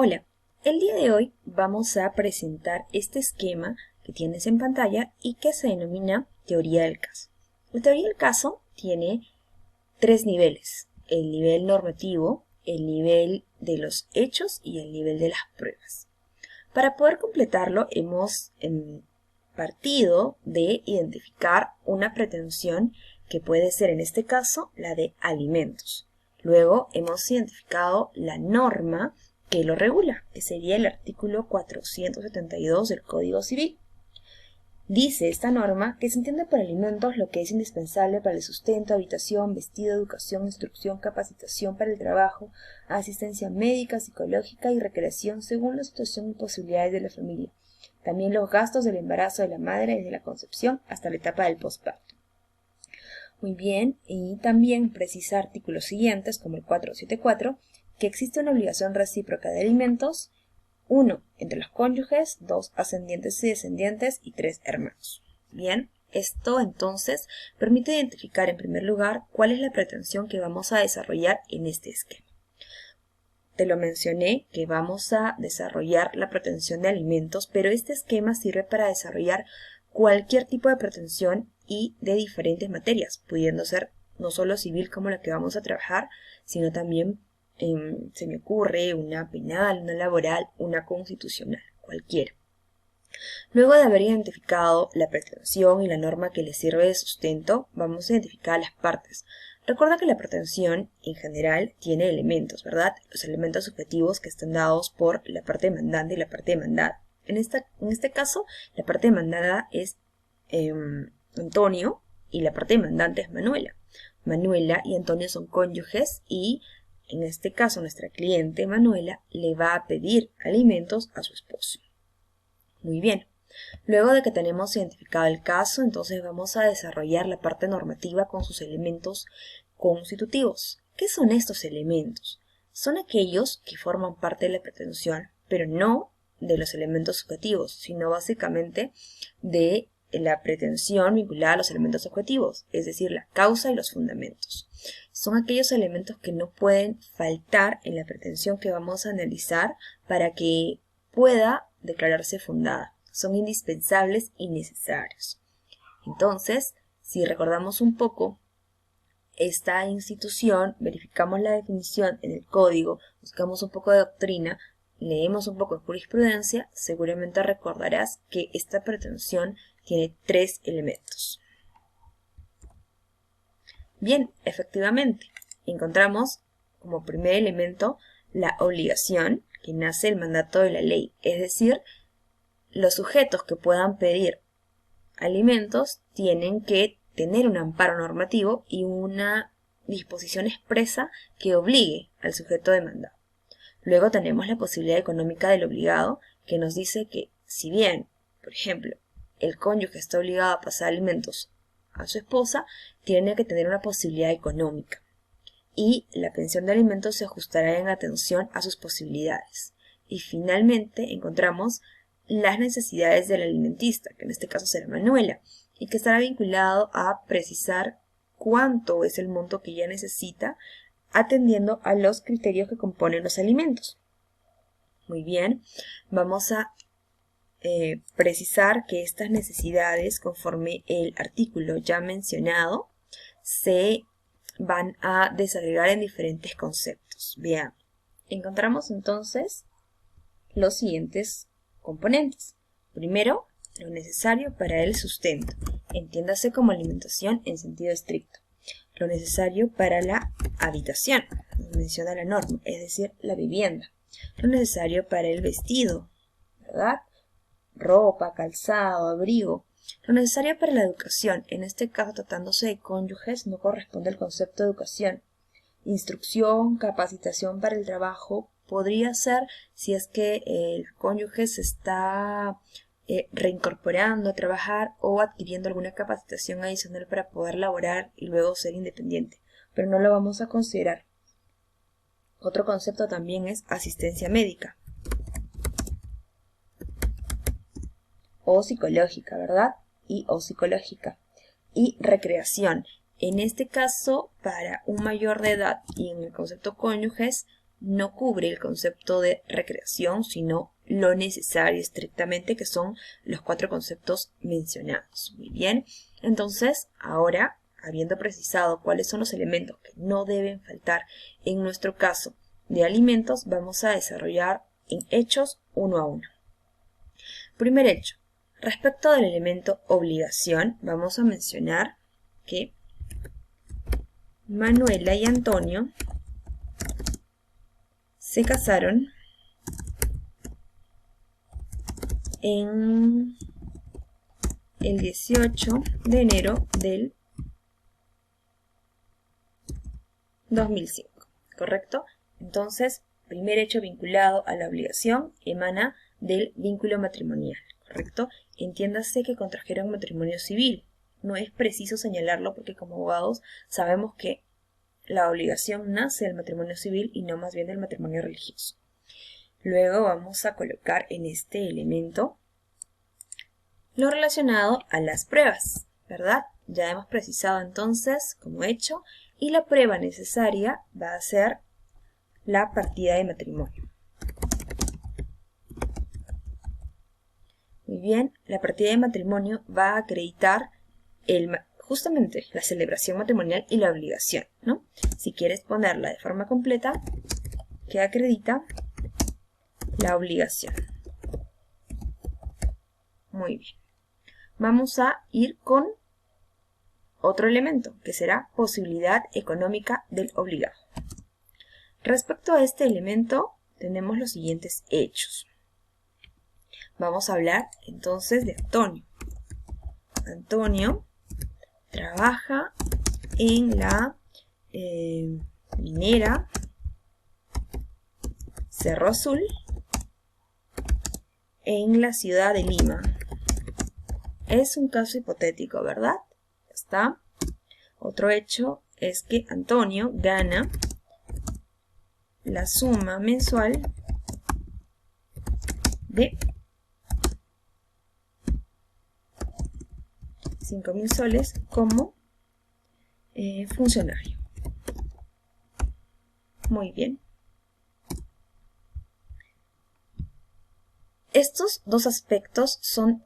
Hola, el día de hoy vamos a presentar este esquema que tienes en pantalla y que se denomina teoría del caso. La teoría del caso tiene tres niveles: el nivel normativo, el nivel de los hechos y el nivel de las pruebas. Para poder completarlo hemos partido de identificar una pretensión que puede ser en este caso la de alimentos. Luego hemos identificado la norma que lo regula, que sería el artículo 472 del Código Civil. Dice esta norma que se entiende por alimentos lo que es indispensable para el sustento, habitación, vestido, educación, instrucción, capacitación para el trabajo, asistencia médica, psicológica y recreación según la situación y posibilidades de la familia. También los gastos del embarazo de la madre desde la concepción hasta la etapa del posparto. Muy bien, y también precisa artículos siguientes como el 474, que existe una obligación recíproca de alimentos: 1 entre los cónyuges, 2 ascendientes y descendientes y 3 hermanos. Bien, esto entonces permite identificar en primer lugar cuál es la pretensión que vamos a desarrollar en este esquema. Te lo mencioné que vamos a desarrollar la pretensión de alimentos, pero este esquema sirve para desarrollar cualquier tipo de pretensión y de diferentes materias, pudiendo ser no solo civil como la que vamos a trabajar, sino también se me ocurre una penal, una laboral, una constitucional, cualquiera. Luego de haber identificado la pretensión y la norma que le sirve de sustento, vamos a identificar las partes. Recuerda que la pretensión en general tiene elementos, ¿verdad? Los elementos subjetivos que están dados por la parte demandante y la parte demandada. En este caso, la parte demandada es Antonio y la parte demandante es Manuela. Manuela y Antonio son cónyuges y en este caso nuestra cliente Manuela le va a pedir alimentos a su esposo. Muy bien. Luego de que tenemos identificado el caso, entonces vamos a desarrollar la parte normativa con sus elementos constitutivos. ¿Qué son estos elementos? Son aquellos que forman parte de la pretensión, pero no de los elementos subjetivos, sino básicamente de la pretensión vinculada a los elementos objetivos, es decir, la causa y los fundamentos. Son aquellos elementos que no pueden faltar en la pretensión que vamos a analizar para que pueda declararse fundada. Son indispensables y necesarios. Entonces, si recordamos un poco esta institución, verificamos la definición en el código, buscamos un poco de doctrina, leemos un poco de jurisprudencia, seguramente recordarás que esta pretensión tiene tres elementos. Bien, efectivamente, encontramos como primer elemento la obligación que nace del mandato de la ley, es decir, los sujetos que puedan pedir alimentos tienen que tener un amparo normativo y una disposición expresa que obligue al sujeto demandado. Luego tenemos la posibilidad económica del obligado, que nos dice que si bien, por ejemplo, el cónyuge está obligado a pasar alimentos a su esposa, tiene que tener una posibilidad económica. Y la pensión de alimentos se ajustará en atención a sus posibilidades. Y finalmente encontramos las necesidades del alimentista, que en este caso será Manuela, y que estará vinculado a precisar cuánto es el monto que ella necesita, atendiendo a los criterios que componen los alimentos. Muy bien, vamos a precisar que estas necesidades, conforme el artículo ya mencionado, se van a desagregar en diferentes conceptos. Vean, encontramos entonces los siguientes componentes. Primero, lo necesario para el sustento, entiéndase como alimentación en sentido estricto. Lo necesario para la habitación, menciona la norma, es decir, la vivienda. Lo necesario para el vestido, ¿verdad? Ropa, calzado, abrigo. Lo necesario para la educación, en este caso tratándose de cónyuges, no corresponde al concepto de educación. Instrucción, capacitación para el trabajo, podría ser si es que el cónyuge se está reincorporando a trabajar o adquiriendo alguna capacitación adicional para poder laborar y luego ser independiente, pero no lo vamos a considerar. Otro concepto también es asistencia médica o psicológica, ¿verdad? O psicológica. Y recreación. En este caso, para un mayor de edad y en el concepto cónyuges, no cubre el concepto de recreación, sino lo necesario estrictamente, que son los 4 conceptos mencionados. Muy bien, entonces ahora, habiendo precisado cuáles son los elementos que no deben faltar en nuestro caso de alimentos, vamos a desarrollar en hechos uno a uno. Primer hecho, respecto del elemento obligación, vamos a mencionar que Manuela y Antonio se casaron en el 18 de enero del 2005, ¿correcto? Entonces, primer hecho vinculado a la obligación emana del vínculo matrimonial, ¿correcto? Entiéndase que contrajeron matrimonio civil. No es preciso señalarlo porque como abogados sabemos que la obligación nace del matrimonio civil y no más bien del matrimonio religioso. Luego vamos a colocar en este elemento lo relacionado a las pruebas, ¿verdad? Ya hemos precisado entonces como hecho y la prueba necesaria va a ser la partida de matrimonio. Muy bien, la partida de matrimonio va a acreditar justamente la celebración matrimonial y la obligación, ¿no? Si quieres ponerla de forma completa, que acredita la obligación. Muy bien. Vamos a ir con otro elemento, que será posibilidad económica del obligado. Respecto a este elemento, tenemos los siguientes hechos. Vamos a hablar entonces de Antonio. Antonio trabaja en la minera Cerro Azul en la ciudad de Lima. Es un caso hipotético, ¿verdad? Ya está. Otro hecho es que Antonio gana la suma mensual de 5.000 soles como funcionario. Muy bien. Estos dos aspectos son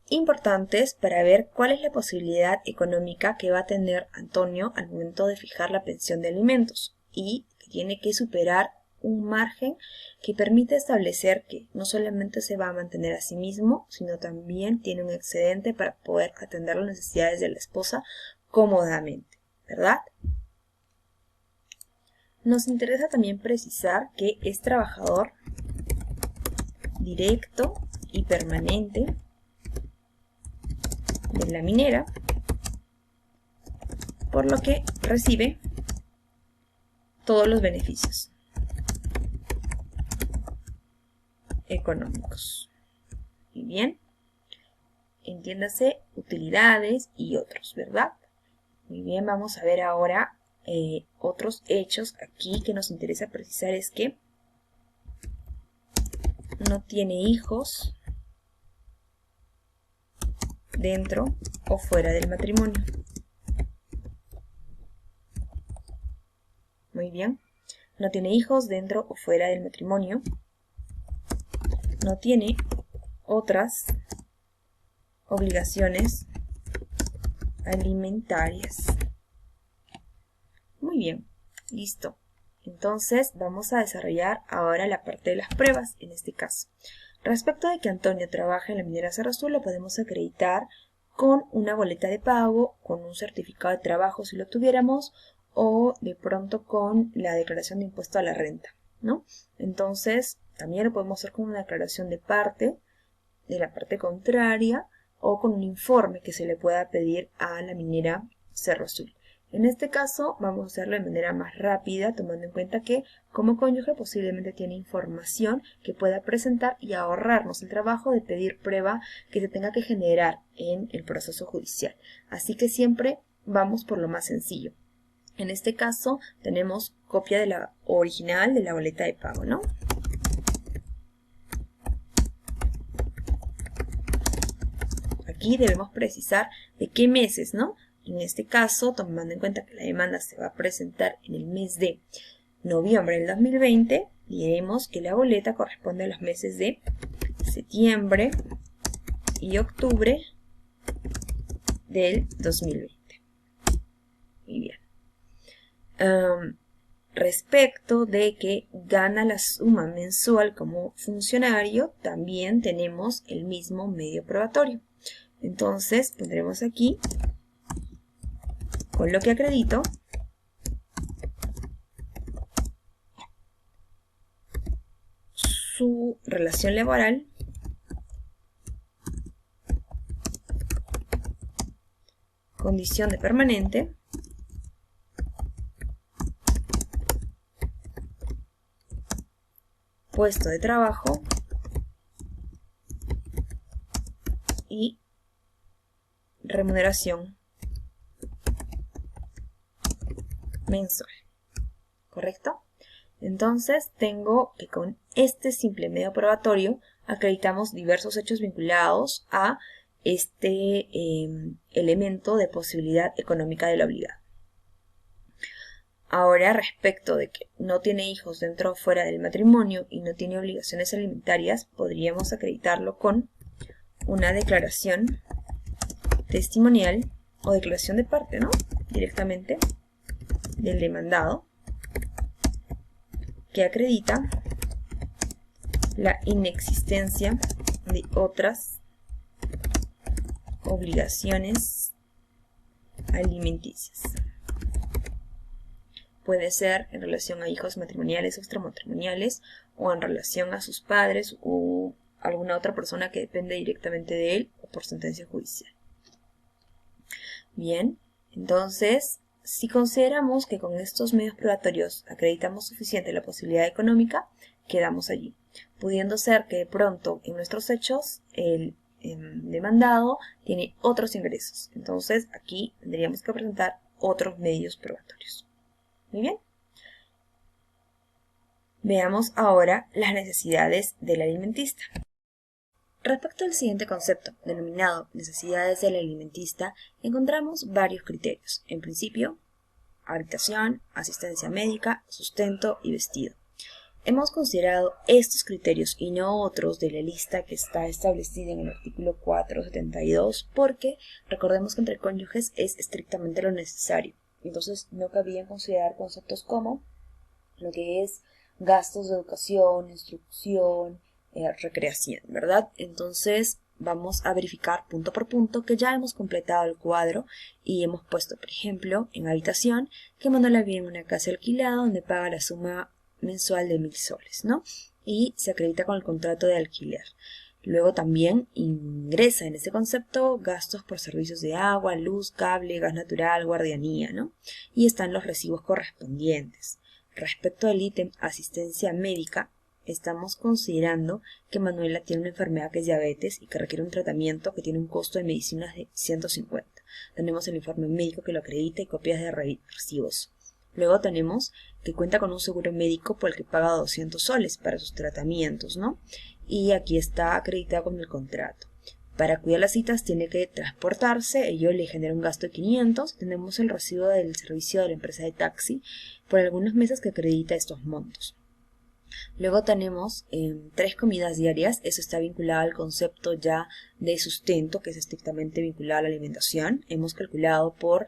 importantes para ver cuál es la posibilidad económica que va a tener Antonio al momento de fijar la pensión de alimentos y que tiene que superar un margen que permite establecer que no solamente se va a mantener a sí mismo, sino también tiene un excedente para poder atender las necesidades de la esposa cómodamente, ¿verdad? Nos interesa también precisar que es trabajador directo y permanente de la minera, por lo que recibe todos los beneficios económicos. Muy bien, entiéndase utilidades y otros, ¿verdad? Muy bien, vamos a ver ahora otros hechos aquí que nos interesa precisar. Es que no tiene hijos dentro o fuera del matrimonio. Muy bien, no tiene hijos dentro o fuera del matrimonio. No tiene otras obligaciones alimentarias. Muy bien, listo. Entonces vamos a desarrollar ahora la parte de las pruebas en este caso. Respecto de que Antonio trabaja en la minera Cerro Azul, lo podemos acreditar con una boleta de pago, con un certificado de trabajo si lo tuviéramos, o de pronto con la declaración de impuesto a la renta, ¿no? Entonces también lo podemos hacer con una declaración de la parte contraria, o con un informe que se le pueda pedir a la minera Cerro Azul. En este caso vamos a hacerlo de manera más rápida, tomando en cuenta que como cónyuge posiblemente tiene información que pueda presentar y ahorrarnos el trabajo de pedir prueba que se tenga que generar en el proceso judicial. Así que siempre vamos por lo más sencillo. En este caso tenemos copia de la original de la boleta de pago, ¿no? Aquí debemos precisar de qué meses, ¿no? En este caso, tomando en cuenta que la demanda se va a presentar en el mes de noviembre del 2020, diremos que la boleta corresponde a los meses de septiembre y octubre del 2020. Muy bien. Respecto de que gana la suma mensual como funcionario, también tenemos el mismo medio probatorio. Entonces pondremos aquí, con lo que acredito, su relación laboral condición de permanente puesto de trabajo y remuneración mensual. ¿Correcto? Entonces tengo que con este simple medio probatorio acreditamos diversos hechos vinculados a este elemento de posibilidad económica del obligado. Ahora, respecto de que no tiene hijos dentro o fuera del matrimonio y no tiene obligaciones alimentarias, podríamos acreditarlo con una declaración testimonial o declaración de parte, ¿no? Directamente del demandado, que acredita la inexistencia de otras obligaciones alimenticias. Puede ser en relación a hijos matrimoniales o extramatrimoniales, o en relación a sus padres o alguna otra persona que depende directamente de él o por sentencia judicial. Bien, entonces, si consideramos que con estos medios probatorios acreditamos suficiente la posibilidad económica, quedamos allí, pudiendo ser que de pronto en nuestros hechos el demandado tiene otros ingresos. Entonces aquí tendríamos que presentar otros medios probatorios. Muy bien. Veamos ahora las necesidades del alimentista. Respecto al siguiente concepto, denominado necesidades del alimentista, encontramos varios criterios. En principio, habitación, asistencia médica, sustento y vestido. Hemos considerado estos criterios y no otros de la lista que está establecida en el artículo 472 porque recordemos que entre cónyuges es estrictamente lo necesario. Entonces no cabía considerar conceptos como lo que es gastos de educación, instrucción, recreación, ¿verdad? Entonces vamos a verificar punto por punto que ya hemos completado el cuadro y hemos puesto, por ejemplo, en habitación que Manuela vive en una casa alquilada donde paga la suma mensual de 1000 soles, ¿no? Y se acredita con el contrato de alquiler. Luego también ingresa en ese concepto gastos por servicios de agua, luz, cable, gas natural, guardianía, ¿no? Y están los recibos correspondientes. Respecto al ítem asistencia médica, estamos considerando que Manuela tiene una enfermedad que es diabetes y que requiere un tratamiento que tiene un costo de medicinas de 150. Tenemos el informe médico que lo acredita y copias de recibos. Luego tenemos que cuenta con un seguro médico por el que paga 200 soles para sus tratamientos, ¿no? Y aquí está acreditado con el contrato. Para acudir a las citas tiene que transportarse, ello le genera un gasto de 500. Tenemos el recibo del servicio de la empresa de taxi por algunos meses que acredita estos montos. Luego tenemos 3 comidas diarias, eso está vinculado al concepto ya de sustento, que es estrictamente vinculado a la alimentación. Hemos calculado por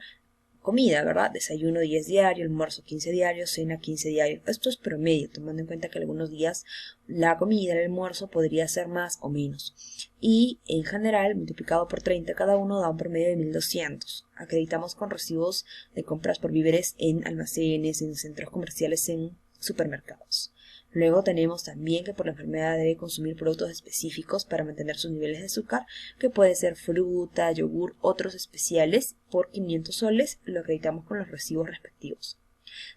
comida, ¿verdad? Desayuno 10 diario, almuerzo 15 diarios, cena 15 diarios. Esto es promedio, tomando en cuenta que algunos días la comida, el almuerzo podría ser más o menos. Y en general, multiplicado por 30 cada uno da un promedio de 1200. Acreditamos con recibos de compras por víveres en almacenes, en centros comerciales, en supermercados. Luego tenemos también que por la enfermedad debe consumir productos específicos para mantener sus niveles de azúcar, que puede ser fruta, yogur, otros especiales, por 500 soles, lo acreditamos con los recibos respectivos.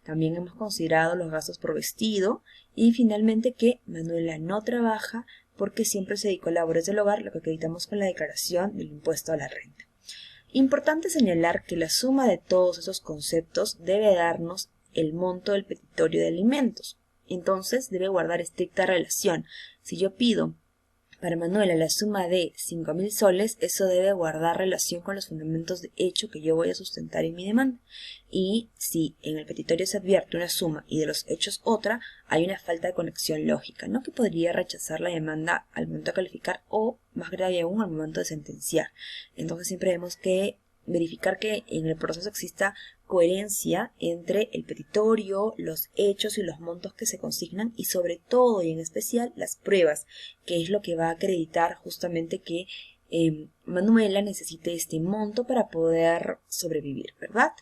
También hemos considerado los gastos por vestido y finalmente que Manuela no trabaja porque siempre se dedicó a labores del hogar, lo que acreditamos con la declaración del impuesto a la renta. Importante señalar que la suma de todos esos conceptos debe darnos el monto del petitorio de alimentos. Entonces debe guardar estricta relación. Si yo pido Para Manuela, la suma de 5.000 soles, eso debe guardar relación con los fundamentos de hecho que yo voy a sustentar en mi demanda. Y si en el petitorio se advierte una suma y de los hechos otra, hay una falta de conexión lógica, ¿no? Que podría rechazar la demanda al momento de calificar o, más grave aún, al momento de sentenciar. Entonces siempre tenemos que verificar que en el proceso exista coherencia entre el petitorio, los hechos y los montos que se consignan y sobre todo y en especial las pruebas, que es lo que va a acreditar justamente que Manuela necesite este monto para poder sobrevivir, ¿verdad?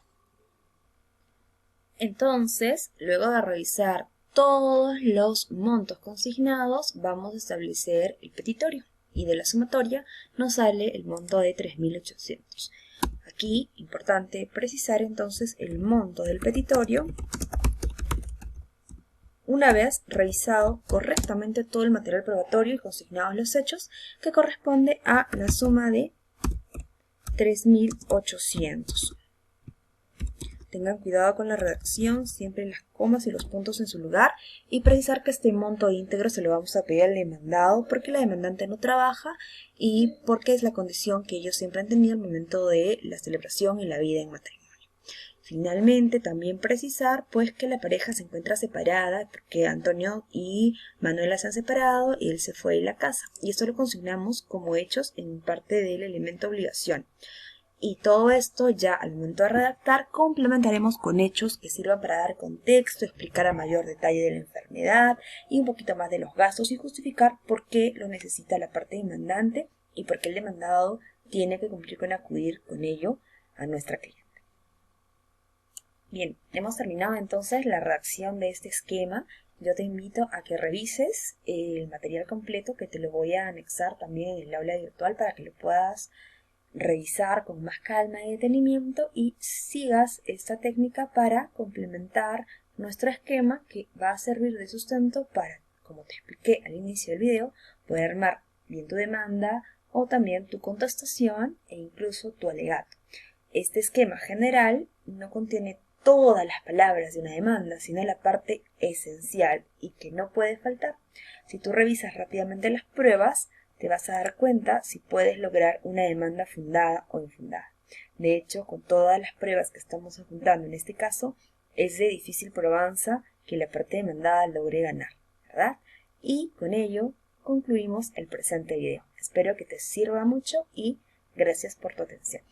Entonces, luego de revisar todos los montos consignados, vamos a establecer el petitorio y de la sumatoria nos sale el monto de 3.800. Aquí, importante precisar entonces el monto del petitorio una vez revisado correctamente todo el material probatorio y consignados los hechos, que corresponde a la suma de 3.800. Tengan cuidado con la redacción, siempre las comas y los puntos en su lugar, y precisar que este monto íntegro se lo vamos a pedir al demandado porque la demandante no trabaja y porque es la condición que ellos siempre han tenido al momento de la celebración y la vida en matrimonio. Finalmente, también precisar pues que la pareja se encuentra separada porque Antonio y Manuela se han separado y él se fue de la casa. Y esto lo consignamos como hechos en parte del elemento obligación. Y todo esto ya al momento de redactar complementaremos con hechos que sirvan para dar contexto, explicar a mayor detalle de la enfermedad y un poquito más de los gastos y justificar por qué lo necesita la parte demandante y por qué el demandado tiene que cumplir con acudir con ello a nuestra cliente. Bien, hemos terminado entonces la redacción de este esquema. Yo te invito a que revises el material completo que te lo voy a anexar también en el aula virtual para que lo puedas revisar con más calma y detenimiento y sigas esta técnica para complementar nuestro esquema que va a servir de sustento para, como te expliqué al inicio del video, poder armar bien tu demanda o también tu contestación e incluso tu alegato. Este esquema general no contiene todas las palabras de una demanda, sino la parte esencial y que no puede faltar. Si tú revisas rápidamente las pruebas, te vas a dar cuenta si puedes lograr una demanda fundada o infundada. De hecho, con todas las pruebas que estamos apuntando en este caso, es de difícil probanza que la parte demandada logre ganar, ¿verdad? Y con ello concluimos el presente video. Espero que te sirva mucho y gracias por tu atención.